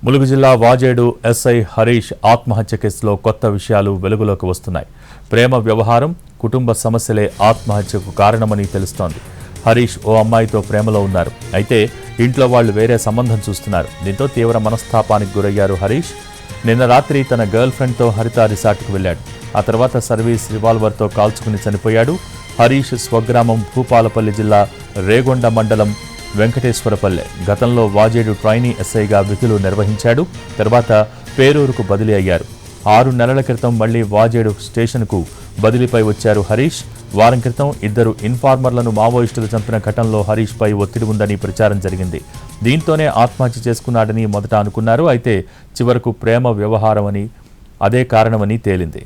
ములుగు జిల్లా వాజేడు ఎస్ఐ హరీష్ ఆత్మహత్య కేసులో కొత్త విషయాలు వెలుగులోకి వస్తున్నాయి. ప్రేమ వ్యవహారం, కుటుంబ సమస్యలే ఆత్మహత్యకు కారణమని తెలుస్తోంది. హరీష్ ఓ అమ్మాయితో ప్రేమలో ఉన్నారు. అయితే ఇంట్లో వాళ్లు వేరే సంబంధం చూస్తున్నారు. దీంతో తీవ్ర మనస్తాపానికి గురయ్యారు హరీష్. నిన్న రాత్రి తన గర్ల్ ఫ్రెండ్తో హరిత రిసార్ట్కు వెళ్లాడు. ఆ తర్వాత సర్వీస్ రివాల్వర్తో కాల్చుకుని చనిపోయాడు. హరీష్ స్వగ్రామం భూపాలపల్లి జిల్లా రేగొండ మండలం వెంకటేశ్వరపల్లె. గతంలో వాజేడు ట్రైనీ ఎస్ఐగా విధులు నిర్వహించాడు. తర్వాత పేరూరుకు బదిలీ అయ్యారు. 6 నెలల క్రితం మళ్లీ వాజేడు స్టేషన్కు బదిలీపై వచ్చారు హరీష్. వారం క్రితం 2 ఇన్ఫార్మర్లను మావోయిస్టులు చంపిన ఘటనలో హరీష్పై ఒత్తిడి ఉందని ప్రచారం జరిగింది. దీంతోనే ఆత్మహత్య చేసుకున్నాడని మొదట అనుకున్నారు. అయితే చివరకు ప్రేమ వ్యవహారమని, అదే కారణమని తేలింది.